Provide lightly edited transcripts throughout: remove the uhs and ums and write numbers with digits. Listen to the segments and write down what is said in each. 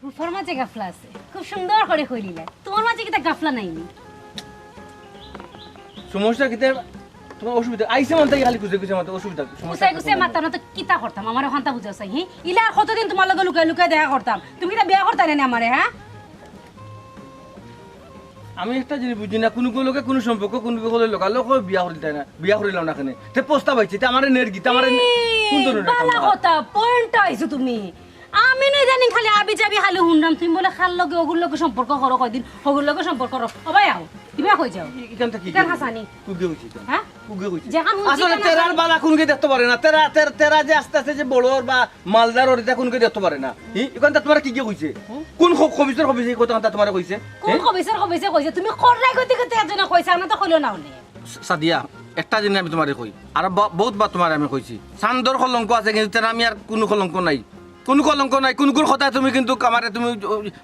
রূপার মাঝে গাফলা আছে, খুব সুন্দর করে কইলিলা। তোমার মাঝে কিতা গাফলা নাইনি? সমস্যা কিতে তোমার অসুবিধা আইছে মান তাই খালি কুছে কুছে মাতে অসুবিধা গুছাই গুছাই মারতাম না তো কিতা করতাম? আমার হন্তা বুঝাও চাই। হি ইলা আর কতদিন তোমার লগে লুকাই লুকাই দেখা করতাম? তুমি কিতা বিয়া করতা না আমারে? হ্যাঁ, আমি একটা জিনিস বুঝি না, কোনো লোকে কোনো সম্পর্ক কোনো লোকের লোক বিয়া করি তাই না, বিয়া করিলাম না কেন তে প্রস্তাব আইছে তে আমারে নেট গীতা আমারে কোন ধরনের বালা কথা পয়েন্ট আইছো তুমি। আমি না জানি খালি আবি যাবি খালি হুনরাম। তুমি বলে খাল লগে ওগুর লগে সম্পর্ক করো, কয়দিন ওগুর লগে সম্পর্ক করো। ওবাই আও কিবা কই যাও এখানটা কি কেন হাসানি? কুগে হইছে হ্যাঁ, কুগে হইছে যেখান আসলে তেরার বালা কোনকে দেখতে পারে না, তেরা যে আস্তে আস্তে যে বড়র বা মালদার ওর এটা কোনকে দেখতে পারে না। এখানটা তোমার কি কইছে? কোন খবিসর খবিস এই কথা তোমার কইছে? কোন কবিসর কবিসে কইছে? তুমি করলাই কইতে কইতে একজন কইছে, না তো কইলো না হলে। সাদিয়া একটা জিনিস আমি তোমারে কই আর বহুত বার তোমার আমি কইছি, চান্দর কলঙ্ক আছে কিন্তু তেরা আমি আর কোনো কলঙ্ক নাই, কোনো কলঙ্ক নাই। কোন কোন কথা তুমি কিন্তু আমারে তুমি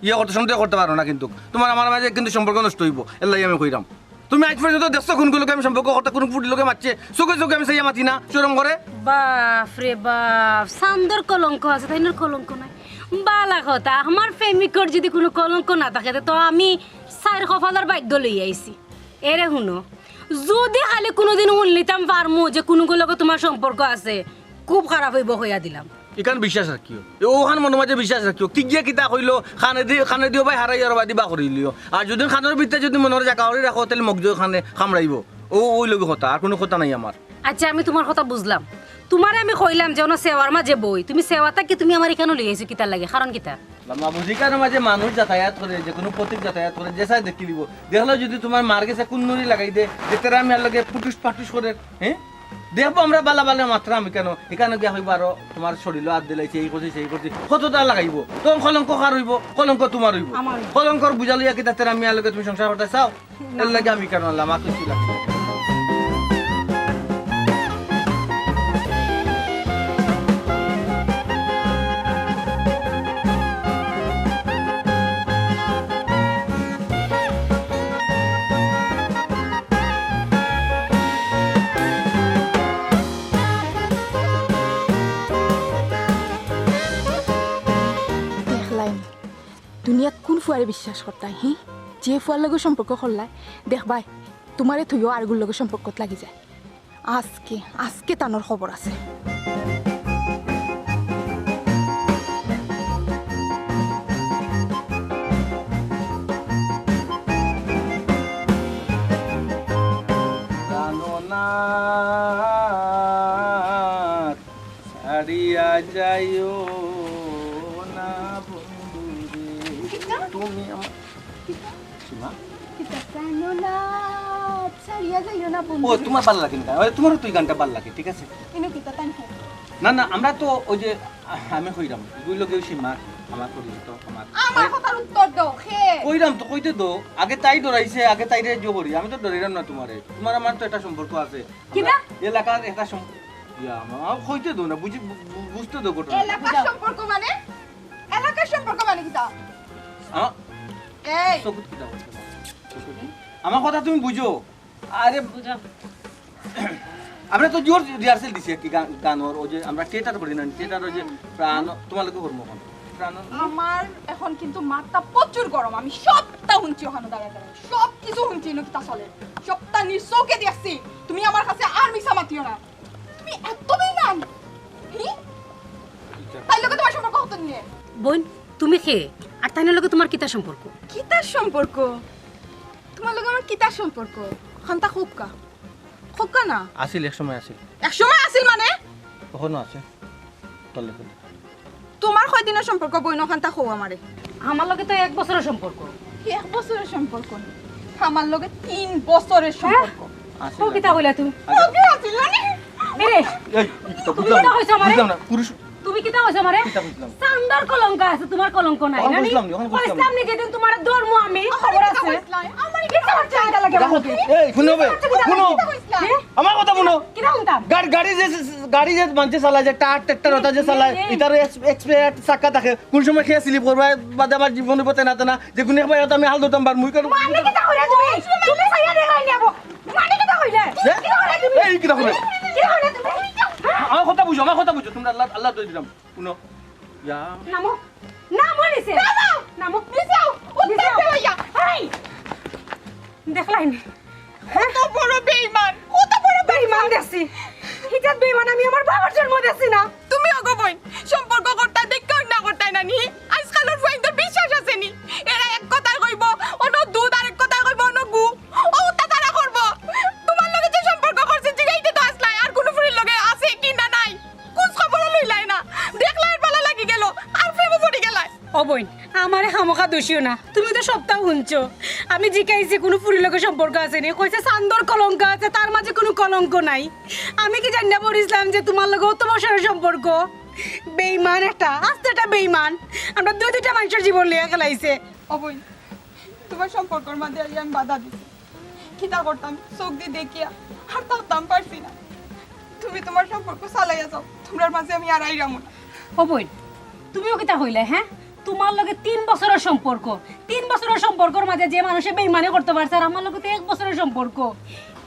ইয়ে করতে সন্দেহ করতে পারো না, কিন্তু তোমার আমার মাঝে কিন্তু সম্পর্ক নষ্ট হইব, এলাই আমি কইরাম। তুমি আজ পর্যন্ত দেখছো কোন লোকে আমি সম্পর্ক করতে, কোন ফুটি লোকে মারছে চোখে চোখে আমি সাইয়া মাতি না চরম করে? বাপ রে বাপ, সান্দর কলঙ্ক আছে তাই না? কলঙ্ক নাই বালা কথা। আমার প্রেমিকর যদি কোনো কলঙ্ক না থাকে তো আমি চার কপালের ভাগ্য লই আইছি। এরে শুনো, যদি খালি কোনোদিন শুনলিতাম পারমু যে কোনো লোক তোমার সম্পর্ক আছে, খুব খারাপ হইব হইয়া দিলাম। এখান বিশ্বাস রাখিও, ওখান মনের মাঝে বিশ্বাস রাখিও। কি গিয়া কিতা কইলো খানে দিও ভাই হারাই আর বাদি বা করিলিও। আর যদি খানের ভিতরে যদি মনের জায়গা করে রাখো তাহলে মগজ খানে খামড়াইব। ওই লোক কথা, আর কোনো কথা নাই আমার। আচ্ছা, আমি তোমার কথা বুঝলাম। তোমারে আমি কইলাম যে ওনা সেওয়ার মাঝে বই, তুমি সেওয়াটা কি তুমি আমার এখানে লই আইছো কিতার লাগে? কারণ কিতা? বুঝিকার মাঝে মানুষ যাতায়াত করে, যে কোনো প্রতীক যাতায়াত করে, যে চাই দেখি দিব। দেখলো যদি তোমার মার গেছে কোন নুরি লাগাই দে, দেখতে আমি আর লগে পুটুস পাটুস করে, হ্যাঁ দেখবো আমরা বালা বালা মাত্রা। আমি কেন এখানে গিয়া হইব আরো তোমার শরীর হাত দিলাইছে, এই করছি সেই করছি, কতটা লাগাইব? তখন কলঙ্ক কার হইব? কলঙ্ক তোমার হইব। কলঙ্কর বুঝা লইয়া কি তাতে আমি আর লগে তুমি সংসার করতে চাও? এর লাগে আমি কেন আনলাম? আর কিছু লাগবে দেখলাই দুনিয়াত কোন ফুয়ারে বিশ্বাস করতাই? যে ফুয়ার লগে সম্পর্ক করলাই দেখবাই তোমারে থুইও আরগুর লগে সম্পর্কত লাগি যায়। আজকে আজকে তানোর খবর আছে। ছাড়িয়া যাইও না বন্ধুরে তুমি আমার সীমা। ও তোমার ভালো লাগে না, তোমারও তুই গানটা ভালো লাগে, ঠিক আছে। না না, আমরা তো ওই যে আমি কইরাম দুই লোকে সীমা আমার পরিচিত, আমার কথার উত্তর দাও। কইরাম তো কইতে দো। আগে তাই ডরাইছে, আগে তাই রে জো করি। আমি তো ডরাইলাম না তোমারে। তোমার আমার তো একটা সম্পর্ক আছে, এলাকার একটা ইয়া আমার কইতে দো না, বুঝতে দো ঘটনা। এলাকার সম্পর্ক মানে? এলাকার সম্পর্ক মানে কিটা? এই সবুত কি দাও? আমার কথা তুমি বুঝো। আরে বুঝা আমরা তো জোর রিহার্সেল দিছি কি গানোর, ওই যে আমরা থিয়েটার করি না, থিয়েটার ওই যে প্রাণ তোমালোকে করবো প্রাণ। আমার এখন কিন্তু মাথা প্রচুর গরম। আমি সবটা শুনছি ওখানে দাঁড়ায় দাঁড়ায়, সব কিছু শুনছি নকিতা চলে, সবটা নিশ্চয়কে দেখছি। তুমি আমার কাছে আর মিছা মাতিও না। তুমি এত বেইমান তাই লোকে তোমার সম্পর্ক হতো নিয়ে। বোন, তুমি খে আর তাইনের লগে তোমার কিতা সম্পর্ক? কিতার সম্পর্ক? তোমার লোক আমার কিতার সম্পর্ক? খান্তা খুবকা খুবকা না আসিল, এক সময় আসিল। এক সময় আসিল মানে? কখনো আছে তলে তোমার কয়দিনের সম্পর্ক বইন খান্তা খো আমারে? আমার লগে তো 1 বছরের সম্পর্ক। 1 বছরের সম্পর্ক না, আমার লগে 3 বছরের সম্পর্ক। ও কিতা কইলা তুমি? ওকে আসিল মানে? মেরে এই তুমি কিতা কইছো আমারে? বুঝলাম না পুরুষ তুমি কিতা কইছো আমারে? কিতা বুঝলাম? সান্দার কলঙ্ক আছে, তোমার কলঙ্ক নাই না? বুঝলাম না, বুঝলাম না। আমি যেদিন তোমার ধর্ম আমি খবর আছে। আমার কিতা হচ্ছে এটা লাগে আমাকে? এই শুনো বে, শুনো হ্যাঁ? আমার কথা শুনো। কিতা হুনতাম? গাড়ি যে মানছে চালায়, যে ট্রাক্টর ওটা যে চালায়, এটার এক্সপায়ার চাকা থাকে, কোন সময় খেয়ে স্লিপ করবা বাদে আমার জীবনে পথে না না, যে কোন একবার আমি হাল ধরতাম বার মুই কেন মানে কিতা কইলা তুমি? তুমি সাইয়া দেখাই নিয়াবো। মানে কিতা কইলা? কিতা কইলা তুমি? এই কিটা করে কিতা কইলা তুমি? আল্লাহ আল্লাহ দই দিলাম শুনো ইয়া নামো নামো নিচে নামো নিচে আও উঠতে হইয়া এই দেখলাই নি কত বড় বেঈমান কত বড় বেঈমান দেখছি হিজাত বেঈমান আমি আমার বাবার জন্ম দেখছি না তুমি অগো বই সম্পর্ক করতে দেখতে না করতে না নি আজকালের ফাইন্দার বিশ্বাস আছে নি এরা এক কথা কইব অন্য দুধ আরেক কথা কইব অন্য গু ও তারা করব তোমার লগে যে সম্পর্ক করছে জিগাইতে তো আসলাই আর কোন ফুরির লগে আছে কি না নাই কোন খবর লইলাই না দেখলাই ভালো লাগি গেল আর প্রেমে পড়ি গেলাই ও বইন আমারে খামোখা দোষিও না তুমি তো সপ্তাহ শুনছো আমি জিকাইছি কোনো ফুরিলকে সম্পর্ক আছে নি কইছে চান্দর কলঙ্ক আছে তার মাঝে কোনো কলঙ্ক নাই আমি কি জানি না পড়িছিলাম যে তোমার লগে অত বছরের সম্পর্ক বেঈমান একটা আস্তে একটা বেঈমান আমরা দুইটা মানুষের জীবন লিয়ে খেলাইছে অবই তোমার সম্পর্কের মধ্যে আমি বাধা দিছি কিতা করতাম চোখ দিয়ে দেখিয়া আর তাম পারছি না তুমি তোমার সম্পর্ক চালাইয়া যাও তোমার মাঝে আমি আর আইরামু না ও বইন তুমিও কিতা হইলে হ্যাঁ তোমার লগে 3 বছরের সম্পর্ক 3 বছরের সম্পর্কের মাঝে যে মানুষে বেঈমানি করতে পারছে আর আমার লগে তো 1 বছরের সম্পর্ক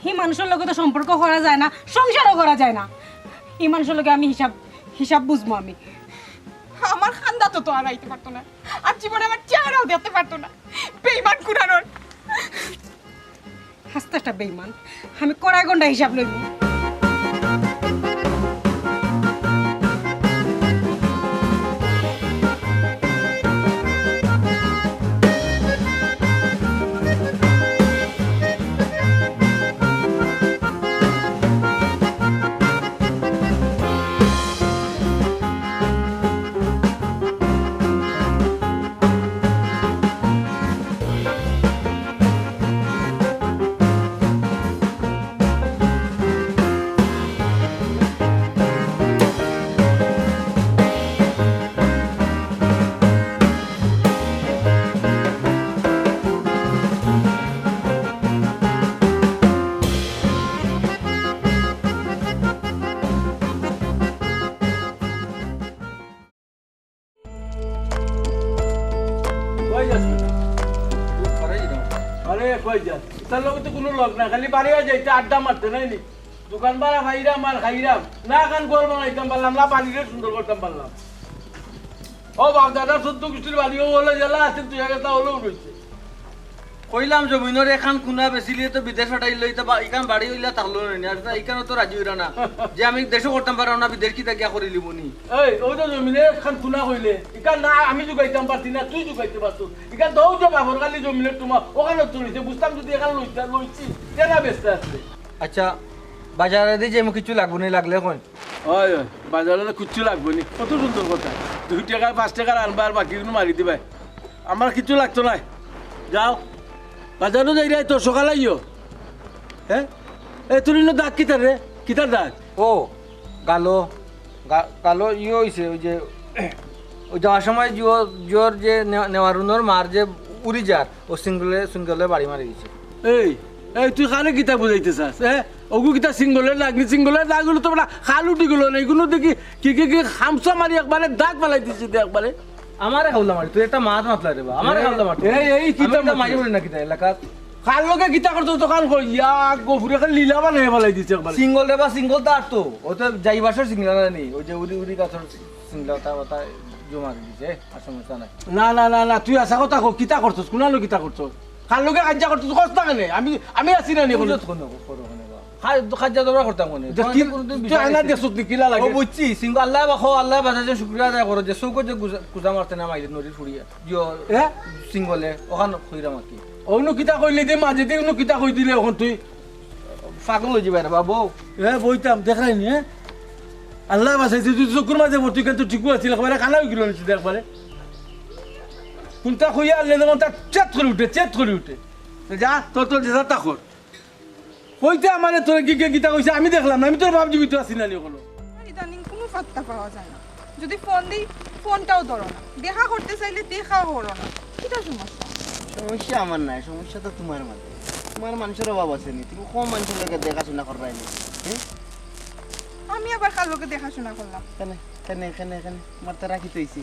এই মানুষের লগে তো সম্পর্ক করা যায় না সংসারও করা যায় না এই মানুষের লগে আমি হিসাব বুঝবো আমি আমার খান্দা তো আর আইতে পারতো না আর জীবনে আমার চেহারাও দেখতে পারতো না বেঈমান কুরানোর হাসতে একটা বেঈমান আমি কড়াই গন্ডা হিসাব লইব কই যাস ঘরে যাও আরে কই যাস তার লগে তো কোনো লোক না খালি বাড়ি হয়ে যাইতে আড্ডা মারতে নাই নি দোকান বাড়া খাইরাম আর খাইরাম না খান গোল বানাইতাম পারলাম না পানিরে সুন্দর করতাম পারলাম ও বাপ দাদা সত্য কুষ্টির বাড়িও হলে জেলা আছে তুই আগে তা হলেও রয়েছে কইলাম জমিনের এখান কুনা বেচিলে তো বিদেশ হটাই লইতে বা ইখান বাড়ি হইলা থাকলো না আর ইখানে তো রাজি হইরা না যে আমি দেশও করতাম পারো না বিদেশ কি তাকিয়া করে লিবনি এই ওই তো জমিনে খান খুনা কইলে ইকান না আমি জুগাইতাম পারতি না তুই জুগাইতে পারতো ইকান দৌ যে বাবর কালি জমিনে তোমার ওখানে তুলিছে বুঝতাম যদি এখানে লইছি তেনা ব্যস্ত আসছে আচ্ছা বাজারে দিয়ে যে কিছু লাগবো না লাগলে কোন ওই ওই বাজারে তো কিচ্ছু লাগবে নি কত সুন্দর কথা 2 টাকা 5 টাকার আনবা আর বাকিগুলো মারি দিবে আমার কিচ্ছু লাগতো না যাও বাজারও যাই রে তো সকাল আইও হ্যাঁ এ তুই দাগ কিতার রে কিতার দাগ ও গালো গালো ইয়ে হইছে ওই যে ওই যাওয়ার সময় জোর যে নেওয়ারুনোর মার যে উড়ি যার ও সিঙ্গলে বাড়ি মারি গেছে এই এই তুই খানে কিতা বুঝাইতে চাস হ্যাঁ ওগু কিতা সিঙ্গলের দাগ নি সিঙ্গলের দাগগুলো তো খাল উঠি গেলো না এইগুলো দেখি কি খামসা মারি একবারে দাগ পালাই দিচ্ছি একবারে আমারে খাওলা মারি তুই একটা মাছ মাতলা রে বা আমারে খাওলা মারি এই কিতা মারি বলি না কিতা এলাকা খাল লোকে কিতা করতো তো খাল কই ইয়া গফুরে খাল লীলা বানাই পালাই দিচ্ছে একবারে সিঙ্গল রে বা সিঙ্গল তো আর তো ও তো যাই বাসর সিঙ্গল না ওই যে উড়ি গাছর সিঙ্গলটা ওটা জমা দিছে আর সমস্যা নাই না তুই আসা কথা কো কিতা করছস কোনা লো কিতা করছস খাল লোকে কাজ্জা করছস কষ্ট কেনে আমি আছি না নি কোন করো মানে বা খাজ্জা দরা করতাম কোনে তুই আইনা দেছস নি কিলা লাগে ও বুঝছি সিঙ্গল আল্লাহ বাখো আল্লাহ বাজাজে শুকরিয়া আদায় করো যে চৌকো যে কুজা মারতে না মাইলে নদীর ফুড়িয়া জিও হ্যাঁ সিঙ্গলে ওখান কইরা মাকি অন্য কিতা কইলে দে মাঝে দিয়ে অন্য কিতা কই দিলে এখন তুই পাগল হয়ে যাবে রে বাবু বইতাম দেখাই নি হ্যাঁ আল্লাহ বাসাইছে তুই চকুর মাঝে ভর্তি কিন্তু ঠিকও আছিল একবারে কানা হয়ে গেল নিশ্চিত একবারে কোনটা কইয়া আনলে যেমন তার চেত করে উঠে যা তোর যেটা তা কর কইতে আমারে তোর কি গীতা কইছে আমি দেখলাম না আমি তোর ভাব জীবিত আছি না নি ওগুলো ইদানিং কোনো পাত্তা পাওয়া যায় না যদি ফোন দিই ফোনটাও ধরো না দেখা করতে চাইলে দেখাও করো না কিটা সমস্যা সমস্যা আমার নাই সমস্যা তো তোমার মাঝে তোমার মানুষের অভাব আছে নি তুমি কম মানুষের লোকের দেখাশোনা করবাই নি আমি আবার কার লোকে দেখাশোনা করলাম এখানে তোমার তো রাখি তৈছি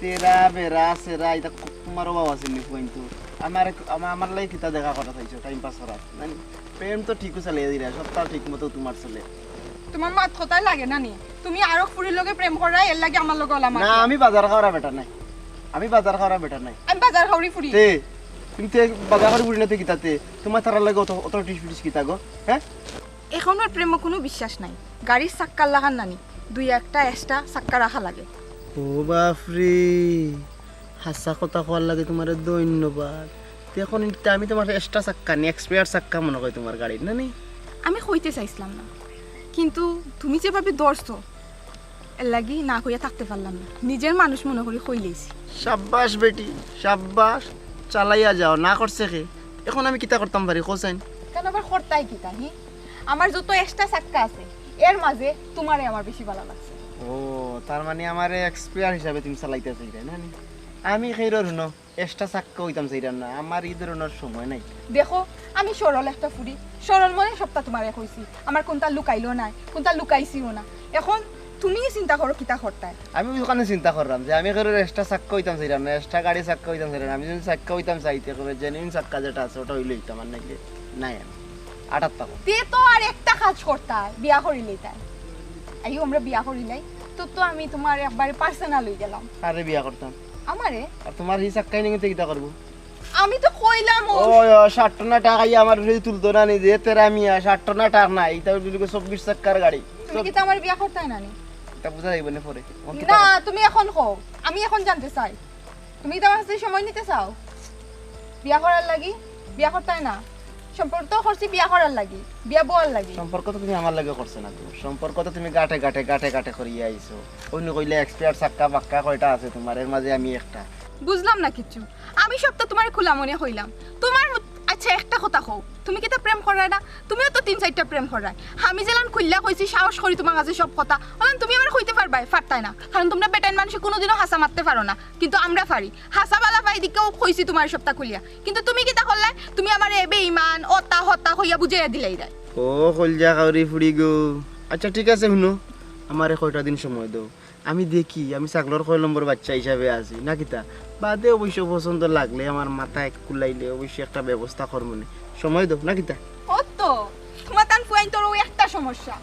তেরা বেড়া সেরা এটা তোমার অভাব আছে নি কিন্তু আমার লাগে কিতা দেখা করা চাইছো টাইম পাস করা প্রেম তো ঠিকও চালিয়ে দিলে সবটা ঠিক মতো তোমার চলে তোমার মাত কথাই লাগে না নি তুমি আরো ফুরির লগে প্রেম করাই এর লাগে আমার লগে ওলাম না আমি বাজার খাওয়ার বেটার নাই আমি বাজার খাওয়ার বেটার নাই আমি বাজার খাওয়ারি ফুরি তে তুমি তে বাজার খাওয়ার বুড়ি না তে কিতাতে তোমার তার লাগে অত টিস কিতা গো হ্যাঁ এখন আর প্রেমে কোনো বিশ্বাস নাই গাড়ির চাক্কার লাগান নানি দুই একটা এক্সট্রা চাক্কা রাখা লাগে ও বাপরে হাসা কথা কোয়ার লাগে তোমার ধন্যবাদ এখন আমি তোমার এক্সট্রা চাক্কা নি এক্সপায়ার চাক্কা মনে করি তোমার গাড়ির না নি আমি কইতে চাইছিলাম না কিন্তু তুমি যেভাবে দৌড়ছো এর লাগি না কইয়া থাকতে পারলাম না নিজের মানুষ মনে করি কইলেইছি সাব্বাস বেটি সাব্বাস চালাইয়া যাও না করছে কে এখন আমি কিতা করতাম পারি কোসাইন কেন আবার খরতাই কি তাহি আমার যত এক্সট্রা চাক্কা আছে এর মাঝে তোমারে আমার বেশি ভালো লাগছে ও তার মানে আমার এক্সপায়ার হিসাবে তুমি চালাইতে চাইলে না নি আমি সেইরর হুনো এক্সট্রা চাক্কা হইতাম চাইলাম না আমার এই ধরনের সময় নাই দেখো আমি সরল একটা ফুরি সরল মনে সবটা তোমারে কইছি আমার কোনটা লুকাইলো নাই কোনটা লুকাইছিও না এখন তুমি চিন্তা করো কিতা খরতাই আমি ওখানে চিন্তা করলাম যে আমি করে এক্সট্রা চাক্কা হইতাম চাইলাম না এক্সট্রা গাড়ি চাক্কা হইতাম চাইলাম না। আমি যদি চাক্কা হইতাম চাইতে করে জেনুইন চাক্কা যেটা আছে ওটা হইলে হইতাম আর নাকি নাই আমি 78 তে তো আর একটা কাজ করতাই বিয়া করিলেই তাই আইও আমরা বিয়া করিলাই তো আমি তোমার একবারে পার্সোনাল হই গেলাম আরে বিয়া করতাম আমারে আর তোমার এই চাক্কাই নিয়ে কিতা করবো আমি তো কইলাম ও 60 টাকা টাকা আমার সেই তুলতো না নি যে তেরা মিয়া 60 টাকা টাকা নাই তাও যদি 24 চাক্কার গাড়ি তুমি কি তো আমার বিয়া করতাই না নি তা বুঝা যাইব না পরে না তুমি এখন কও আমি এখন জানতে চাই তুমি তো আমার সাথে সময় নিতে চাও বিয়া করার লাগি বিয়া করতাই না সম্পর্ক তো করছি বিয়া করার লাগি বিয়া বল লাগি সম্পর্ক তো তুমি আমার লাগে করছ না তো সম্পর্ক তো তুমি গাটে গাটে গাটে গাটে করিয়া আইছো অন্য কইলে এক্সপায়ার চাক্কা বাক্কা কয়টা আছে তোমার এর মাঝে আমি একটা বুঝলাম না কিছু আমি সবটা তোমার খোলা মনে হইলাম তোমার আচ্ছা একটা কথা কও তুমি কি তা প্রেম করাই না তুমিও তো 3-4টা প্রেম করাই আমি যেলান খুললা কইছি সাহস করি তোমার কাছে সব কথা বলেন তুমি আমার কইতে পারবাই ফারতাই না কারণ তোমরা বেটাইন মানুষ কোনোদিনও হাসা মারতে পারো না কিন্তু আমরা পারি হাসা বালা পাই দিকেও কইছি তোমার সবটা খুলিয়া কিন্তু তুমি কি তা করলাই তুমি আমার এ বেঈমান অতা হতা হইয়া বুঝাইয়া দিলাই দাই ও কলজা কাউরি ফুড়ি গো আচ্ছা ঠিক আছে শুনো আমারে কয়টা দিন সময় দাও আমি দেখি আমি ছাগলর কয় নম্বর বাচ্চা হিসাবে আছি না কিতা বাদে অবশ্য পছন্দ লাগলে আমার মাথায় কুলাইলে অবশ্যই একটা ব্যবস্থা করবো সময় দাও না কিতা ও তো তোমার তান ফুয়াইন তোর ওই একটা সমস্যা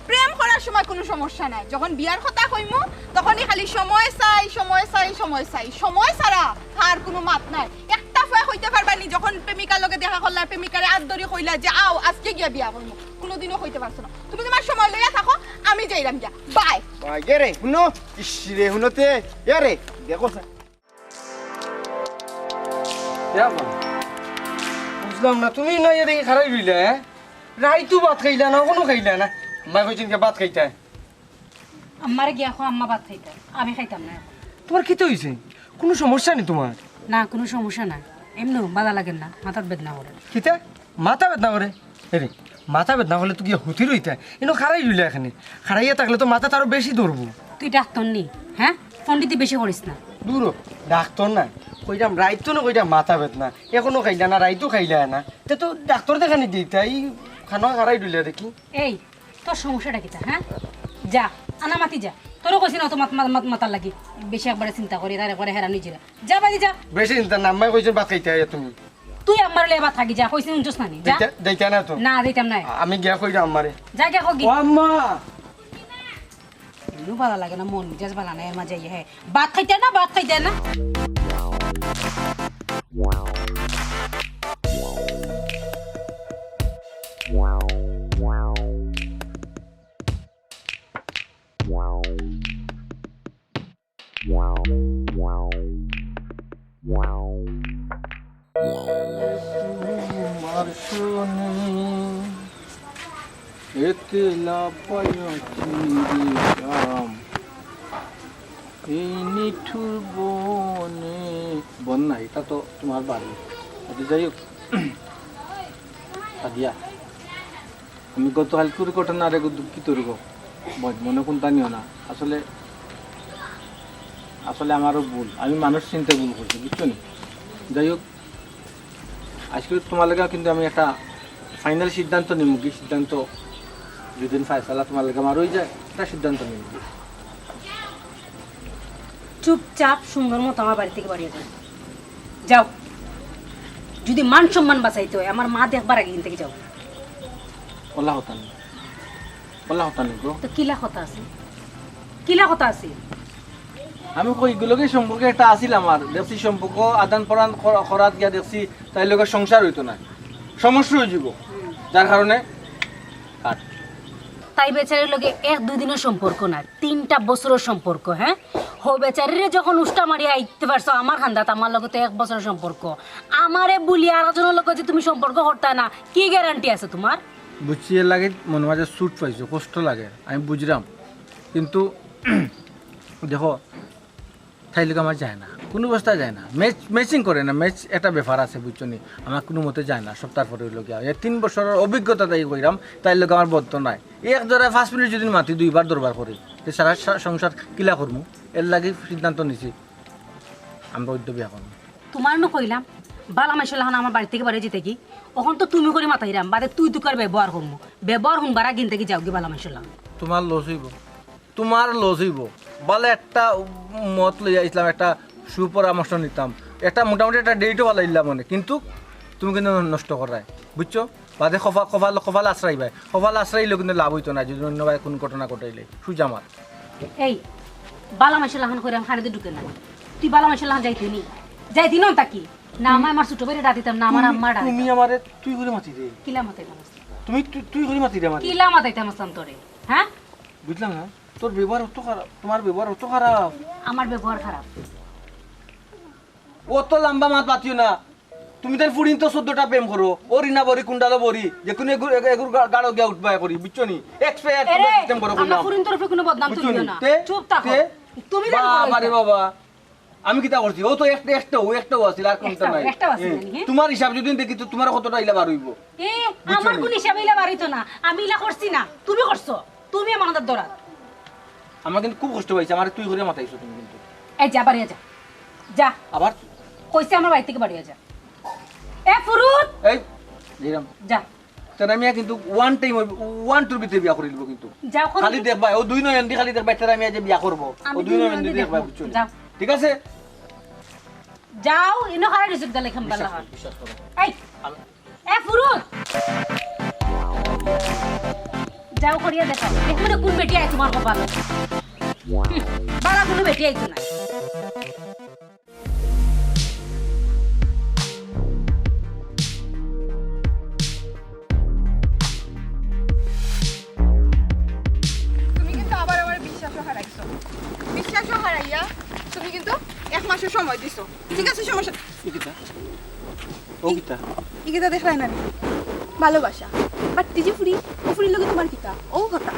প্রেম করার সময় কোনো সমস্যা নাই যখন বিয়ার কথা কইমু তখনই খালি সময় চাই সময় চাই সময় চাই সময় ছাড়া আর কোনো মাত নাই একটা ফুয়া হইতে পারবা নি যখন প্রেমিকার লগে দেখা করলা প্রেমিকারে আদরি কইলা যে আও আজকে গিয়া বিয়া করমু কোনোদিনও হইতে পারছো না তুমি তোমার সময় লইয়া থাকো আমি যাইলাম গিয়া বাই বাই রে শুনো ইসরে শুনোতে রে দেখো বুঝলাম না তুমি না এদিকে খারাই রইলে হ্যাঁ রাইতু ভাত খাইলা না কোনো খাইলা না মা কইছেন কে ভাত খাইতে আমার গিয়া খো আম্মা ভাত খাইতে আমি খাইতাম না এখন। তোমার খেতে হইছে কোনো সমস্যা নেই তোমার না কোনো সমস্যা নাই এমনি বাধা লাগেন না মাথার বেদনা করে কিতা মাথা বেদনা করে এরে মাথা বেদনা হলে তো গিয়ে হুতি রইতে এনো খারাই রইলে এখানে খারাইয়া থাকলে তো মাথা আরো বেশি ধরবো তুই ডাক্তার নি হ্যাঁ পন্ডিতি বেশি করিস না দূর ডাক্তার না কইতাম রাইতো না কইতাম মাথা বেদনা এখনো খাইলা না রাইতো খাইলা না তে তো ডাক্তার দেখানি দিতে এই খানা খারাই রইলে দেখি এই তোর সমস্যাটা কিটা হ্যাঁ যা আনা মাতি যা তোরও কইছি না তো মাতার লাগি বেশি একবারে চিন্তা করি তার একবারে হেরা নিজেরা যা বাজি যা বেশি চিন্তা না আম্মাই কইছেন ভাত খাইতে আইয়া তুমি তুই আমার লেবা থাকি যা কইছি উঞ্চস না নি যা দেইতা না তো না দিতাম না আমি গিয়া কইরা আম্মারে যা গিয়া খগি ও আম্মা নু ভালো লাগে না মন মেজাজ ভালো না এর মাঝে হ্যাঁ ভাত খাইতে না একলা পায়াম এই নিঠুর বনে বন না এটা তো তোমার বাড়ি আচ্ছা যাই হোক সাদিয়া আমি গতকাল করে ঘটনা আরে দুঃখিত রইব মনে কোনটা নিও না আসলে আসলে আমারও ভুল আমি মানুষ চিন্তা ভুল করছি বুঝছো নি যাই হোক আজকে তোমার লাগে কিন্তু আমি একটা ফাইনাল সিদ্ধান্ত নিব কি সিদ্ধান্ত যেদিন ফায়সালা তোমার লাগে আমার হয়ে যায় একটা সিদ্ধান্ত নিব চুপচাপ সুন্দর মতো আমার বাড়ি থেকে বাড়িয়ে যাও যাও যদি মান সম্মান বাঁচাইতে হয় আমার মা দেখবার আগে থেকে যাও ওলা হতাম বলা কথা নেই গো। তো কিলা কথা আছে, কিলা কথা আছে? আমি কই এগুলোকে সম্পর্কে একটা আসিল আমার, দেখছি সম্পর্ক আদান প্রদান করাত গিয়া দেখছি তাই লোকের সংসার হইতো না, সমস্যা হয়ে যাব, যার কারণে কাট। তাই বেচারির লগে 1-2 দিনের সম্পর্ক না, 3টা বছরের সম্পর্ক। হ্যাঁ, হো বেচারিরে যখন উষ্টা মারিয়া আইতে পারছো আমার খান্দাত, আমার লগে তো 1 বছরের সম্পর্ক। আমারে বলি আর একজনের লগে যে তুমি সম্পর্ক করতা না, কি গ্যারান্টি আছে তোমার? বুঝছি এর লাগে মনে মাঝে সুট পাইছো, কষ্ট লাগে, আমি বুঝলাম, কিন্তু দেখো তাই লোক আমার যায় না, কোনো অবস্থায় যায় না, ম্যাচিং করে না, ম্যাচ একটা ব্যাপার আছে বুঝছো নি, আমার কোনো মতে যায় না। সপ্তাহ পরে লোক 3 বছরের অভিজ্ঞতা তাই কইরাম, তাই লোক আমার বদ্ধ নাই। এক জোড়ায় 5 মিনিট যদি মাতি 2বার দরবার করি, সারা সংসার কিলা করবো, এর লাগে সিদ্ধান্ত নিছি আমরা বৈদ্য বিয়া করবো। তোমার না কইলাম বালা মাইশাল্লাহ আমার বাড়ি থেকে বাড়ি যেতে কি, ওখান তো তুমি করে মাথাইরাম, বাদে তুই তুকার ব্যবহার করবো, ব্যবহার হুনবার আগে থেকে যাও কি বালা মাইশাল্লাহ। তোমার লস হইব, তোমার লস হইব। বলে একটা মত লইয়া ইসলাম, একটা সুপরামর্শ নিতাম, একটা মোটামুটি একটা ডেটও ভালো ইল্লাম মনে, কিন্তু তুমি কিন্তু নষ্ট করায় বুঝছো। বাদে কপাল আশ্রাইবাই, কপাল আশ্রাইলেও কিন্তু লাভ হইতো না যদি অন্য ভাই কোন ঘটনা ঘটাইলে সুজা আমার। এই বালা মাইশাল্লাহ করে আমি খানিতে ঢুকে না, তুই বালা মাইশাল্লাহ যাইতি নি, যাইতি না তা কি না, আমার ছোট ভাইরে ডাকিতাম না, আমার আম্মা ডাক। তুমি আমারে তুই করে মাতি দে, কিলা মাতাইতাম তুমি তুই করে মাতি দে আমার, কিলা মাতাইতাম তোরে? হ্যাঁ, বুঝলাম না, তোর ব্যবহার অত খারাপ, তোমার ব্যবহার অত খারাপ, আমার ব্যবহার খারাপ। অত লম্বা মাত পাতিও না। তুমি তার ফুড়িন তো 14টা প্রেম করো, ওরি না বরি কুন্ডালো বরি, যে কোনো এগুর গাড়ো গিয়া উঠবা করি বুঝছো নি, এক্সপায়ার এরে সিস্টেম করো আমার ফুরিন তরফে কোনো বদনাম তুলিও না, চুপ থাকো তুমি। বাবারে বাবা, আমি কিটা করছি, ও তো একটাও আছিল আর কোনটা নাই। একটাও আছিল নাকি? তোমার হিসাব যদি দেখি তো তোমার কতটা ইলা বার হইব। এ আমার কোন হিসাবে ইলা বাড়িতো না, আমি ইলা করছি না, তুমি করছো, তুমি আমার হাত ধরা। আমার কিন্তু খুব কষ্ট পাইছে, আমার তুই করে মাথাইছো তুমি কিন্তু। এই যা বাড়িয়া যা, যা আবার কইছে আমার বাড়ি থেকে বাড়িয়া যা। এ ফুরুত এই জিরাম যা, তারা মিয়া কিন্তু ওয়ান টাইম 1-2 ভিতরে বিয়া করে দিব কিন্তু, যাও খালি দেখবা ও 2 নয় এন্ডি, খালি দেখবা তারা মিয়া যে বিয়া করব, ও 2 নয় এন্ডি দেখবা বুঝছো নি? যাও ঠিক আছে, যাও ইনো খারাপ রিসিভ দালে খামবালা। বিশ্বাস করো। এই এ ফুরুত যাও করিয়া দেখাও, দেখো না কোন বেটি আই তোমার কপাল, বালা কোনো বেটি আইতো না। তুমি কিন্তু আবার আমার বিশ্বাসও হারাইছো, বিশ্বাসও হারাইয়া তুমি কিন্তু 1 মাসের সময় দিছো, ঠিক আছে? সমস্যা কি কিটা ও কিটা ইগেটা দেখলাই না ভালোবাসা, বাট তিজি ফুরি ও ফুরির লগে তোমার কিতা ও কথা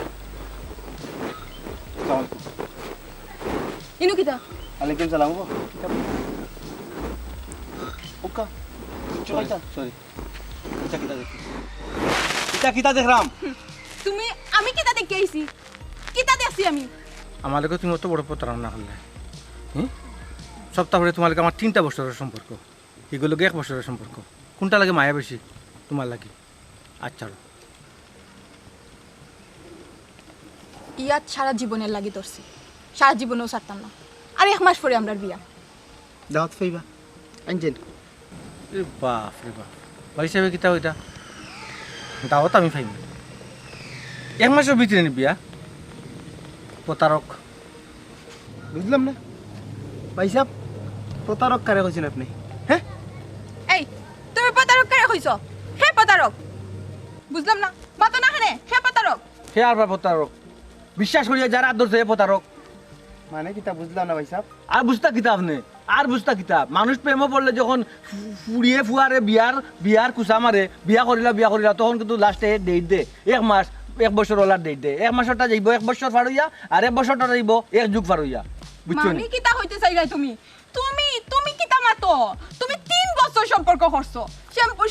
ইনু কিতা ওয়ালাইকুম সালাম গো। ওকা সরি কিটা কিটা দেখি, কিটা দেখরাম তুমি, আমি কিতা দেখে আইছি, কিতা দেখছি আমি? আমার লোক তুমি অত বড় প্রতারণা করলে, সপ্তাহ পরে তোমার লাগে আমার 3টা বছরের সম্পর্ক, এগুলো 1 বছরের সম্পর্ক, কোনটা লাগে মায়া বেশি তোমার লাগে? আচ্ছা ইয়াত সারা জীবনের লাগি ধরছি, সারা জীবনেও ছাড়তাম না, আর 1 মাস পরে আমরা বিয়া। দাওয়াত পাইবা আনছেন? এ বাপ রে বাপ, ভাই হিসাবে কিতা ওইটা দাওয়াত আমি পাইনি, 1 মাসের ভিতরে নি বিয়া? প্রতারক। বুঝলাম না ভাই সাহেব, প্রতারক কারে কইছেন আপনি? হ্যাঁ, এই তুমি প্রতারক কারে কইছো? হে প্রতারক, বুঝলাম না, মাতো না খানে হে প্রতারক। হে আর বা প্রতারক, বিশ্বাস করিয়া যারা আদর্শ হে প্রতারক। মানে কিতা বুঝলাম না ভাই সাহেব। আর বুঝতা কিতাব নে, আর বুঝতা কিতাব, মানুষ প্রেমে পড়লে যখন ফুড়িয়ে ফুয়ারে বিয়ার কুসা মারে, বিয়া করিলা তখন কিন্তু লাস্টে ডেট দে 1 মাস 1 বছর ওলার ডেট দে, 1 মাসটা যাইব 1 বছর পার হইয়া, আর 1 বছরটা যাইব 1 যুগ পার হইয়া, বুঝছো মানে নি? কিতা হইতে চাইলাই তুমি? তুমি তুমি কিতা মাতো? তুমি 3 বছর সম্পর্ক করছো,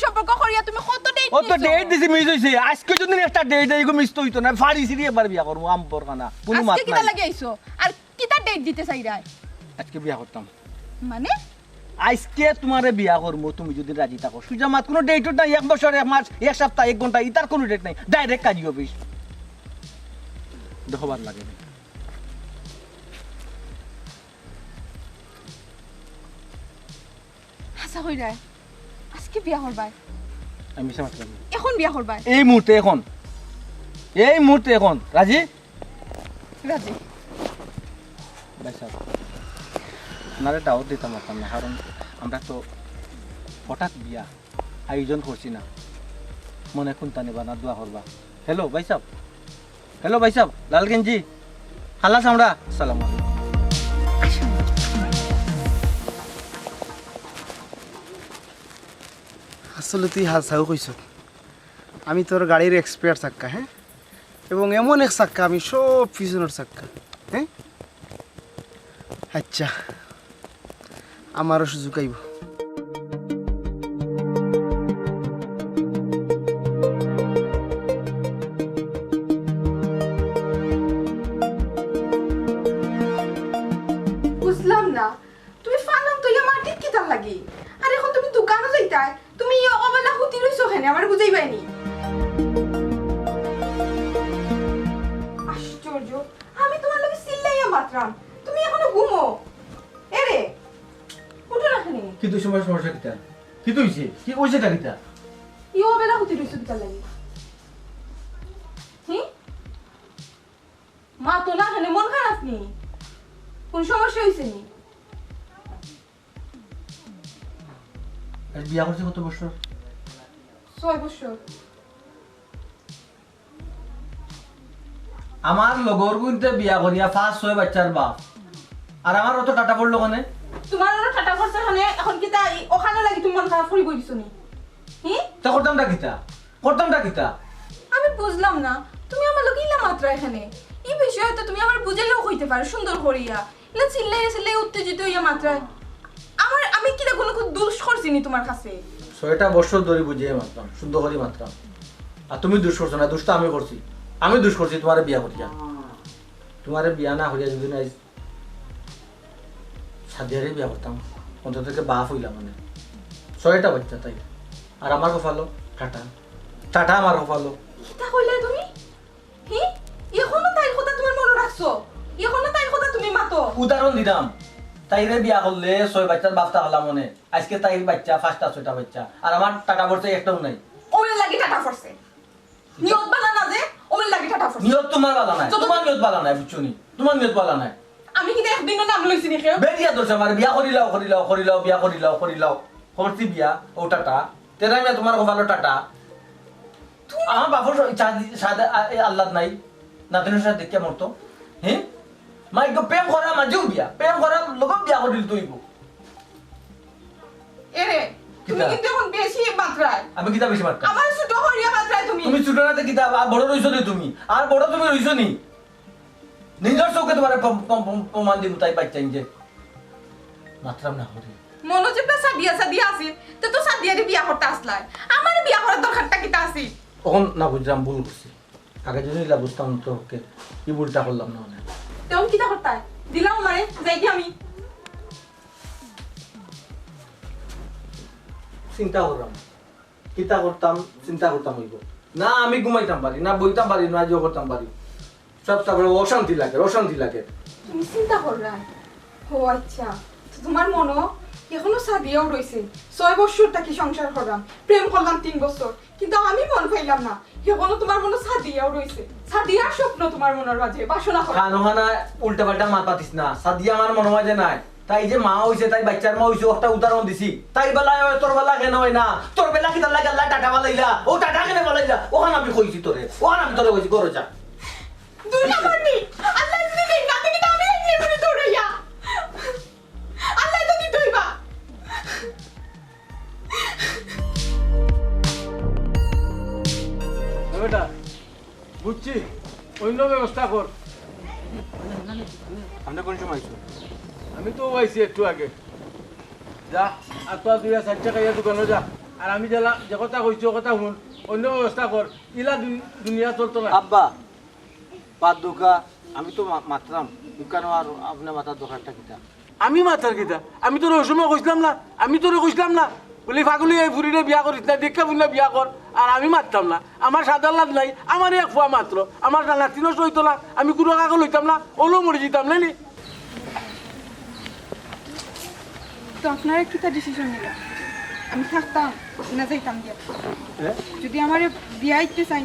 সম্পর্ক করিয়া তুমি কত ডেট ও তো ডেট দিছি মিস হইছে, আজকে যদি একটা ডেট দেই গো মিস তো হইতো না, ফাড়ি সিরি এবার বিয়া করব আমপর কানা, কোনো মাত আজকে কিতা নাই। লাগি আইছো, আর কিতা ডেট দিতে চাইলাই? আজকে বিয়া করতাম, মানে আজকে তোমারে বিয়া করবো তুমি যদি রাজি থাকো, সুজা মাত কোনো ডেট নাই, 1 বছর 1 মাস 1 সপ্তাহ 1 ঘন্টা ইতার কোনো ডেট নাই, ডাইরেক্ট কাজী অফিস দেখবার লাগে। হাসা হইলাই আজকে বিয়া করবাই? আমি মিশা মাত লাগি এখন বিয়া করবাই? এই মুহূর্তে এখন এই মুহূর্তে এখন রাজি রাজি ভাই সাহেব আপনারা দাওয়াত দিতাম পারতাম না, কারণ আমরা তো হঠাৎ বিয়া আয়োজন করছি না, মনে কোনটা নেবা না দোয়া করবা। হ্যালো ভাই সাহেব, লালগঞ্জি খালাস আমরা সালাম আলাইকুম। আসলে তুই হাসাও কইস, আমি তোর গাড়ির এক্সপার্ট চাক্কা, হ্যাঁ, এবং এমন এক চাক্কা আমি সব পিছনের চাক্কা, হ্যাঁ। আচ্ছা, আমারও সুযোগ আইব। বুঝলাম না, তুমি ফালাম তো ইয়া মাটির কি তার লাগি? আর এখন তুমি দোকানে যাইতাই, তুমি ইয়া অবেলা হুতি রইছো কেনে? আমার বুঝাইবাইনি। আশ্চর্য, আমি তোমার লগে চিল্লাইয়া মাত্রাম, তুমি এখনো ঘুমো? এরে উঠো না কেনে? কি তুই সমস্যা কিতা? কি তুইছে? কি কইছে তা কিতা? ইয়া অবেলা হুতি রইছো কি তার লাগি? হি? মা তো না কেনে? মন খারাপ নি? কোন সমস্যা হইছে নি? আর বিয়া করছে কত বছর? 6 বছর। আমার লগর গুনতে বিয়া করিয়া 5-6 বাচ্চার বাপ, আর আমার অত টাটা পড়লো কেন? তোমার ওরা ঠাটা করছে ওখানে, এখন কি তাই ওখানে লাগি তুমি মন খারাপ করি বইছো নি? হি? তা করতামটা কিতা? আমি বুঝলাম না, তুমি আমার লোক ইলা মাত্র এখানে এই বিষয়ে তো তুমি আমার বুঝাইলেও কইতে পারো সুন্দর করিয়া। ইলা চিল্লাই উত্তেজিত হইয়া মাত্রায় আমি কি কোনো দোষ করছি নি তোমার কাছে? 6টা বছর ধরে বুঝিয়ে মাত্রাম, শুদ্ধ করে মাত্রাম, আর তুমি দুষ করছো না, দুষটা আমি করছি। আমি দুষ করছি তোমারে বিয়া করিয়া। তোমারে বিয়া না করিয়া যদি না সাদিয়ারে বিয়া করতাম, অন্তত থেকে বাপ হইলাম, মানে 6টা বাচ্চা তাই। আর আমার কপালো টাটা আমার কপালো। কিতা কইলা তুমি? হি? এখনো তাই কথা তোমার মনে রাখছো? এখনো তাই কথা তুমি মাতো? উদাহরণ দিলাম, তাইরে বিয়া করলে 6 বাচ্চার বাপ থাকলাম মনে, আজকে তাইর বাচ্চা 5টা 6টা বাচ্চা, আর আমার টাকা পড়ছে একটাও নাই। ওরে লাগি টাটা ফরছে। নিয়ত বালা না যে ওরে লাগি টাটা ফরছে। নিয়ত তোমার বালা নাই, তোমার নিয়ত বালা নাই, বুঝছো নি? তোমার নিয়ত বালা নাই। আমি কি একদিনও নাম লইছি নি কেউ? বেরিয়া দোষ আমার, বিয়া করিলাও বিয়া করিলাও করছি বিয়া, ও টাটা তেরা না তোমার কপালো টাটা। আমার বাপর সাদা আল্লাহ নাই, নাতিনের সাথে দেখে মরতো, হ্যাঁ। মাই প্রেম করা মাঝেও বিয়া, প্রেম করার লোক বিয়া করিল তুইব। এরে তুমি কিতা? কিন্তু এখন বেশি মাত্রায়। আমি কিতা বেশি মারতাম? আমার ছোট হইয়া মাত্রায় তুমি। তুমি ছোট নাতে কিতা আর বড় রইছো নি তুমি? আর বড় তুমি রইছো নি? নিজের চোখে তোমার প্রমাণ দিব, তাই পাইছেন যে মাত্রাম না করি। মনোযোগটা সাদিয়া আছিল, তো সাদিয়ারে বিয়া করতে আসলাই। আমার বিয়া করার দরকারটা কিতা আছে? তখন না বুঝলাম, ভুল করছি। আগে যদি না বুঝতাম তো ওকে কি ভুলটা করলাম না মানে। তেমন কিতা করতাই? দিলাম মারে যাই কি আমি। চিন্তা করলাম কিতা করতাম, চিন্তা করতাম হইব না। আমি ঘুমাইতাম পারি না, বইতাম পারি না, যে করতাম পারি সব তারপরে অশান্তি লাগে। তুমি চিন্তা করলাই? ও আচ্ছা, তো তোমার মনো এখনো সাদিয়াও রইছে। 6 বছর থাকি সংসার করলাম, প্রেম করলাম 3 বছর, কিন্তু আমি মন পাইলাম না। এখনো তোমার মনো সাদিয়াও রইছে। সাদিয়ার স্বপ্ন তোমার মনের মাঝে বাসনা করে। খানা উল্টা পাল্টা মার পাতিস না। সাদিয়া আমার মনে হয় যে নাই, তাই যে মা হইছে, তাই বাচ্চার মা হইছে, একটা উদাহরণ দিছি। তাই বেলায় হয়, তোর বেলা কেন হয় না? তোর বেলা কি তার লাগে আল্লাহ টাকা বালাইলা, ও টাকা কেন বালাইলা? ওখানে আমি কইছি তোরে, ওখানে আমি তোরে কইছি করো যা। দুই নাম্বার নি আল্লাহ যদি দেই না তুমি তো আমি এমনি করে দৌড়াইয়া আল্লাহ তো দিতইবা। বেটা বুঝছি, অন্য ব্যবস্থা কর। আমরা কোন সময় আইছো? আমি তো আইছি একটু আগে। যা আর তো 2-4 টাকা ইয়া দোকানে যা, আর আমি যে কথা কইছি ও কথা শুন, অন্য ব্যবস্থা কর। ইলা দুনিয়া চলতো না। আব্বা বাদ দুকা, আমি তো মাত্রাম দোকানে, আর আপনার মাথার দোকানটা কিতা? আমি মাথার কিতা? আমি তোর ওই সময় কইছিলাম না বলি ফাগুলি এই ফুরিরে বিয়া করিস না, দেখা বুঝলে বিয়া কর। আর আমি মারতাম না, আমার সাদা লাভ নাই, আমার এক ফুয়া মাত্র, আমার নাতি নষ্ট হইতো না, আমি কোনো কাগজ লইতাম না, ওলো মরে যেতাম নাইনি। তো আপনারা কিতা ডিসিশন নিলা? আমি থাকতাম না যাইতাম গিয়া যদি আমার বিয়া ইচ্ছে চাই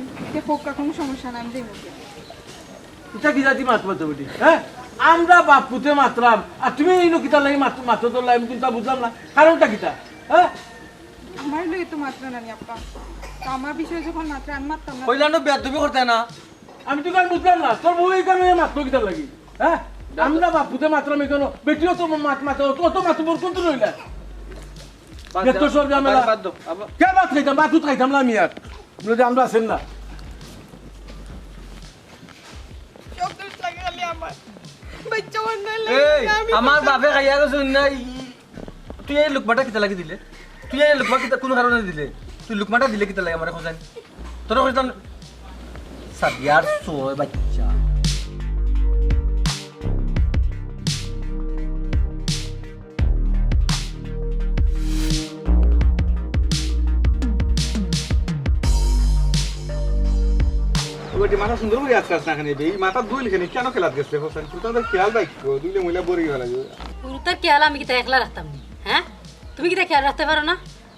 হোক কোনো সমস্যা নাই আমি যাইব গিয়া এটা কি জাতি মাত মাতো বেটি হ্যাঁ আমরা বাপ পুতে মাতলাম আর তুমি এই কিতা লাগি মাতো তো আমি কিন্তু বুঝলাম না কারণটা কিতা হ্যাঁ আমার লগে তো মাত্র নানি আপা তো আমার বিষয়ে যখন মাত্র আমি মারতাম না কইলানো বেয়াদবি করতে না আমি তো কারণ বুঝলাম না তোর বউ এই কারণে মাত্র কিতা লাগি হ্যাঁ আমরা বাপ পুতে মাতলাম কেন বেটিও তো মাতো তো মাতো বোর কোন তো রইলা বেতো সব ঝামেলা বাদ দাও আবার কে বাত খাইতাম বাতুত খাইতাম না আমি আর যদি আমরা আছেন না চোখ দুষ লাগে খালি আমার বাচ্চা বন্ধ এই আমার বাপে খাইয়া গেছ না তুই এই লুকমাটা কিতা লাগি দিলে তুই এই লুকমা কিতা কোন কারণে দিলে তুই লুকমাটা দিলে কিতা লাগে আমারে খোঁজানি তোর খোঁজতাম সাদিয়ার সোয় বাচ্চা ওইটি মাথা সুন্দর করে আজকে আসনা খানে এই মাথা দুই লিখে কেন খেলাত গেছে হোসেন তুই তাদের খেয়াল রাখো দুইলে মহিলা বড়ি গেল তোর খেয়াল আমি কিতা একলা রাখতাম না হ্যাঁ তুমি কিতা খেয়াল রাখতে পারো না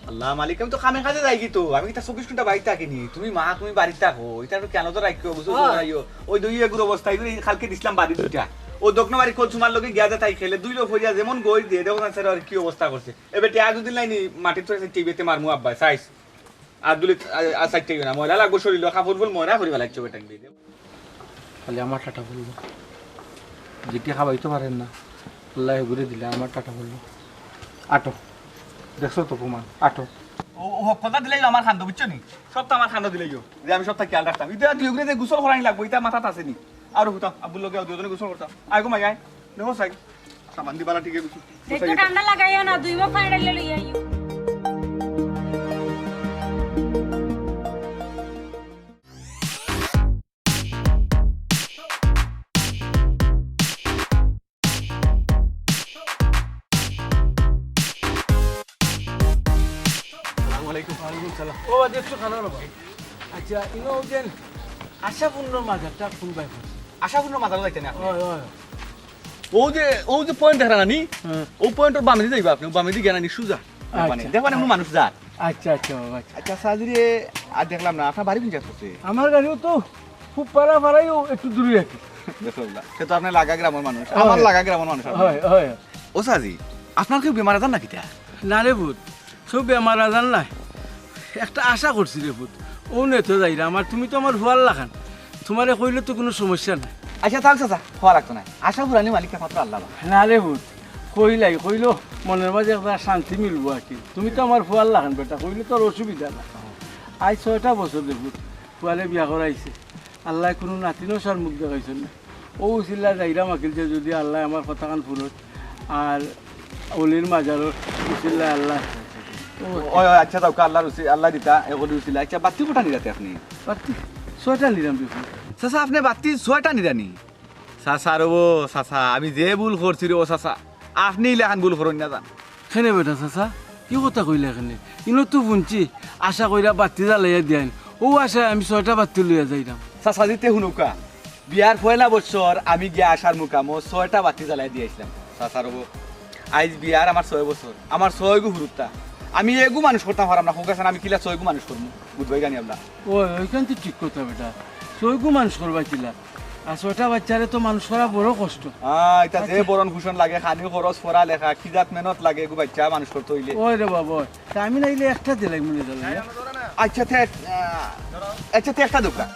আল্লাহ মালিক আমি তো কামে কাজে যাই কি তো আমি কি 24 ঘন্টা বাড়িতে থাকিনি তুমি মা তুমি বাড়িতে থাকো এটা তো কেন তো রাখিও বুঝছো আইও ওই দুই এগুর অবস্থায় করে কালকে দিছিলাম বাড়ি দুইটা ও দক্ষিণ বাড়ি কোন সুমার লগে গিয়া তাই খেলে দুই লোক হইয়া যেমন গই দিয়ে দেখো না স্যার আর কি অবস্থা করছে এবার টিয়া দুদিন লাইনি মাটির তো টিভিতে মারমু আব্বা সাইজ আর দুলি আর সাইড টিভি না ময়লা লাগবো শরীর কাপড় ফুল ময়লা করিবা লাগছে বেটা দিয়ে খালি আমার টাটা বললো যেটি খাওয়াইতে পারেন না আল্লাহ ঘুরে দিলে আমার টাটা বললো আটো দেখছো তো প্রমাণ আটো ও কথা দিলেই আমার খান্দ বুঝছো নি সব তো আমার খান্দ দিলেই যে আমি সবটা খেয়াল রাখতাম এটা দুই ঘুরে যে গোসল করানি লাগবো এটা মাথাত আছে নি আর হতাম আব্বুর লগে দুজনে গোসল করতাম আয় গো মাই আয় দেখো সাই সাবান দিবালা ঠিক আছে একটু ঠান্ডা লাগাইও না দুই মো ফাইনাল লই আইও ও দেখছো খানা নেবো আচ্ছা ইনো যেন আশাপূর্ণ মাজারটা কোন বাই আশাপূর্ণ মাথার যাইতে না হয় হয় ও যে পয়েন্ট দেখা নানি ও পয়েন্টের বামে যাইবা আপনি বামে দিয়ে গেনানি সুজা মানে দেখবেন এমন মানুষ যা আচ্ছা আচ্ছা আচ্ছা আচ্ছা সাজরে আর দেখলাম না আপনার বাড়ি কোন জায়গা আছে আমার গাড়িও তো খুব পাড়াইও একটু দূরে রাখি দেখলাম সে তো আপনার লাগা গ্রামের মানুষ আমার লাগা গ্রামের মানুষ হয় হয় ও সাজি আপনার কেউ বেমার আজান নাকি তা না রে ভূত সব বেমার আজান নাই একটা আশা করছি রে ভূত ও নে তো যাই আমার তুমি তো আমার ভুয়াল লাগান তোমারে কইলে তো কোনো সমস্যা নাই আচ্ছা থাক চাচা হওয়া রাখতো না আশা পুরানি মালিককে মাত্র আল্লাহ না রে ভূত কইলো মনের মাঝে একটা শান্তি মিলবো আর কি তুমি তো আমার ফুয়াল লাগান বেটা কইলে তোর অসুবিধা না আজ 6টা বছর দেখো ফুয়ালে বিয়া করাইছে আল্লাহ কোনো নাতিনও সার মুখ দেখাইছেন না ও উচিল্লা যাইরা মাকিল যে যদি আল্লাহ আমার কথাখান ফুরত আর অলির মাজারও উচিল্লা আল্লাহ আচ্ছা যাও আল্লাহ দিতা এগোলি উচিলা আচ্ছা বাতি কোটা নিরাতে আপনি পারতি 6টা নিলাম দেখুন চাচা আপনি বাতি 6টা নিরানি চাচা রবো চাচা আমি যে ভুল করছি রে ও চাচা আপনি লেখান ভুল করেন না জান খেনে বেটা চাচা কি কথা কইলে এখানে ইনো তো শুনছি আশা কইরা বাতি জ্বালাইয়া দিয়ান ও আশায় আমি 6টা বাতি লইয়া যাইলাম চাচা দিতে শুনুকা বিয়ার পয়লা বছর আমি গিয়া আসার মুকামো 6টা বাতি জ্বালাই দিয়েছিলাম চাচা রবো আজ বিয়ার আমার 6 বছর আমার 6 গু হুরুত্তা আমি এগু মানুষ করতাম পারাম না হোকাছেন আমি কিলা 6 গু মানুষ করবো বুঝবাই জানি আপনার ওইখান তো ঠিক কথা বেটা 6 গু মানুষ করবা কিলা আর 6টা বাচ্চারে তো মানুষ করা বড় কষ্ট এটা যে বরণ ভূষণ লাগে খানি খরচ পড়া লেখা খিজাত মেহনত লাগে এগু বাচ্চা মানুষ করতে হইলে ওই রে বাবা তা আমি নাইলে একটা দিলাই মনে দিলাম আচ্ছা তে একটা দোকান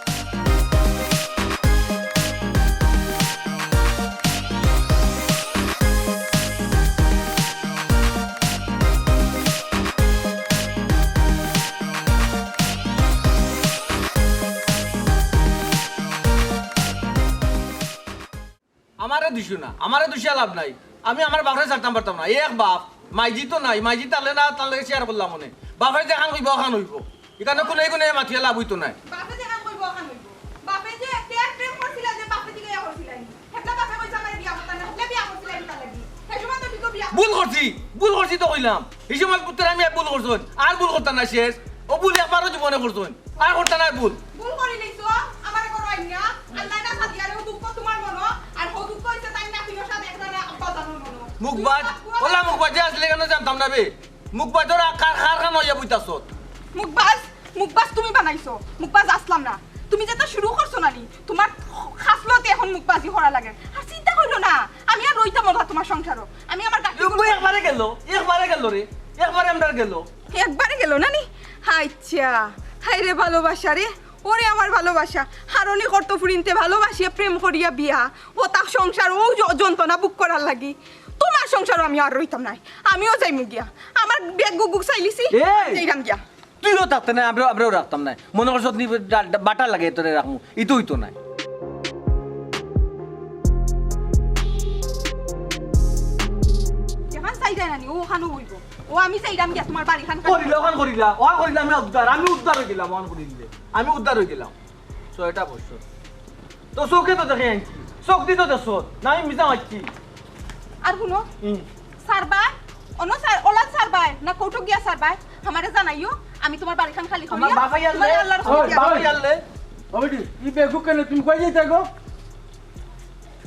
আমারে দিছো না আমারে দুশিয়া লাভ নাই আমি আমার বাপরে ছাড়তাম পারতাম না এক বাপ মাইজি তো নাই মাইজি তালে না তার লাগে শেয়ার করলাম মনে বাপরে যে খান কইব খান হইব এখানে কোনো মাথিয়া লাভ হইতো নাই বাপে যে কাম করব ওখান হইব বাপে যে টেক প্রেম করছিলা যে বাপে দিকে ইয়া করছিলা হেতলা বাপে কইছা আমার বিয়া করতা না হেতলা বিয়া করছিলা এটা লাগি সেই সময় তো বিকো বিয়া ভুল করছি তো কইলাম এই সময় পুত্র আমি ভুল করছন আর ভুল করতাম না শেষ ও ভুল একবারও জীবনে করছন আর করতা না ভুল ভুল করি নাইছো আমারে করো আইনা আল্লাহ না সাদিয়ারে দুঃখ তোমার মনো আর ও দুঃখ হইছে তাই না ফিরো সাথে একজনে আব্বা জানোর মনো মুখবাজ ওলা মুখবাজ যে আসলে কেন জানতাম না বে মুখ বাজরা কার কার কাম হইয়া বইতাছত মুখবাজ তুমি বানাইছো মুখবাজ আসলাম না তুমি যেটা শুরু করছো নানি তোমার খাসলতে এখন মুখবাজি করা লাগে আর চিন্তা করো না আমি আর রইতাম না তোমার সংসারও আমি আমার একবারে গেল রে একবারে আমরা গেল একবারে গেল নানি আচ্ছা হাই রে ভালোবাসা রে ওরে আমার ভালোবাসা হারনি করতো ফুরিনতে ভালোবাসিয়া প্রেম করিয়া বিয়া ও তার সংসার ও যন্ত্রণা বুক করার লাগি তোমার সংসারও আমি আর রইতাম নাই আমিও যাইমু গিয়া আমার ব্যাগ গুক চাইলিছি যাইরাম গিয়া তুইও থাকতে না আমরাও রাখতাম না মনে করছ নি বাটা লাগে তোরে রাখমু ইতুই তো নাই যেখান চাই যায় নানি ওখানো হইব ও আমি চাইরাম গিয়া তোমার বাড়ি খান করিলা আমি উদ্ধার হয়ে গেলাম আমি উদ্ধার হয়ে গেলাম 6টা বছর তো চোখে তো দেখে আনছি চোখ দিত দেশ না আমি মিশা মারছি আর শুনো সারবা অন্য সার ওলা সারবাই না কৌটুক গিয়া সারবাই আমারে জানাইও আমি তোমার বাড়ি খান খালি আমার বাবাই আনলে বাবাই আনলে ওইটি ই বেগু কেন তুমি কই যাইতা গো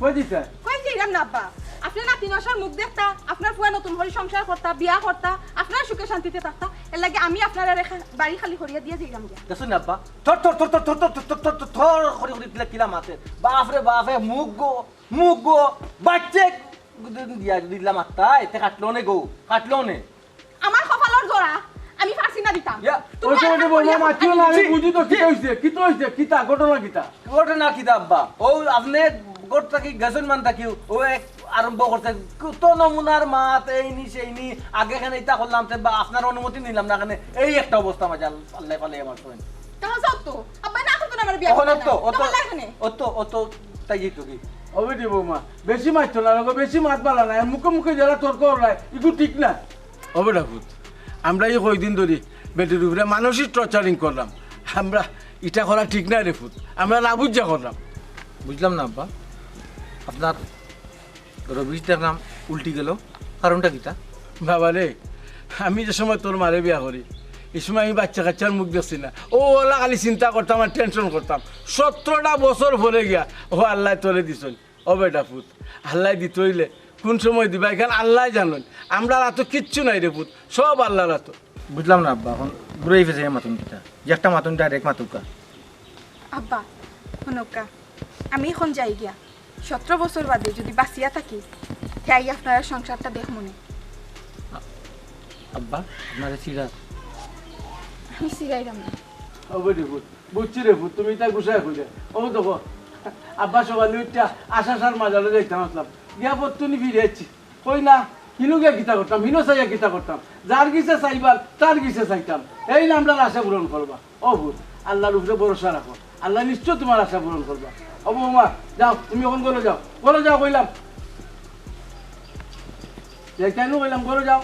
কই দিতা কই যাইরাম না আব্বা আপনার নাতি নশার মুখ দেখতা আপনার ফুয়া নতুন হরি সংসার করতা বিয়া করতা আপনার সুখে শান্তিতে থাকতা এর লাগে আমি আপনার বাড়ি খালি করিয়া দিয়ে যাইরাম গিয়া দেখুন না আব্বা থর থর থর থর থর থর থর থর থর থর করে করে কিলা মাতে বাপরে বাপে মুখ গো বাচ্চে দিয়া দিলাম আত্তা এতে কাটলো নে আমার কপালর জোড়া আমি ফাঁসি না দিতাম ওই সময় বলবো মাছিও না আমি বুঝি তো কি হইছে কিতা ঘটনা কিতা ঘটনা কিতা আব্বা ও আপনি গোটটা কি গেছেন মান থাকি ও এক আরম্ভ করতে কত নমুনার মাত এইনি সেইনি আগে খানে ইতা করলাম বা আপনার অনুমতি নিলাম না খানে এই একটা অবস্থা মাঝে আল্লাহ পালে আমার তো তাহলে যাও তো আব্বা না করতো না আমার বিয়া এখন করতো অত তাই যেত কি ওইটি বৌমা বেশি মারতো না বেশি মাত পালা না মুখে যারা তর্ক ওরাই এগুলো ঠিক না হবে ডাকুত আমরা এই কয়দিন ধরে বেটির উপরে মানসিক টর্চারিং করলাম আমরা এটা করা ঠিক না রে ফুট আমরা না বুঝা করলাম বুঝলাম না আব্বা আপনার রবিশ দেখলাম উল্টি গেল কারণটা কিতা বাবা রে আমি যে সময় তোর মারে বিয়া করি এই সময় আমি বাচ্চা কাচ্চার মুখ দেখছি না ও ওলা খালি চিন্তা করতাম আর টেনশন করতাম 17টা বছর ভরে গিয়া ও আল্লাহ তোরে দিছন ও বেটা ফুট আল্লাহ দিত হইলে কোন সময় দিবা এখানে আল্লাহ জানেন আমরা এত কিচ্ছু নাই রে পুত সব আল্লাহর এত বুঝলাম না আব্বা এখন ঘুরেই ফেসে মাতুন কিতা যে একটা মাতুন ডাইরেক্ট মাতুকা আব্বা হনকা আমি এখন যাই গিয়া 17 বছর বাদে যদি বাঁচিয়া থাকি তাই আপনারা সংসারটা দেখ মনে আব্বা আপনার চিরা আমি সিরাইরাম না হবে রে পুত বুঝছি রে পুত তুমি তাই গুছায় খুঁজে ও দেখো আব্বা সকালে উঠটা আশাসার মাজারে যাইতাম আসলাম গিয়া পত্তুনি ফিরে যাচ্ছি কই না হিনু গিয়া গীতা করতাম হিনো চাইয়া গীতা করতাম যার গিসে চাইবার তার গিসে চাইতাম এই না আমরা আশা পূরণ করবা ও ভূত আল্লাহর উপরে ভরসা রাখো আল্লাহ নিশ্চয় তোমার আশা পূরণ করবা ও বৌমা যাও তুমি এখন করে যাও কইলাম কেন কইলাম করে যাও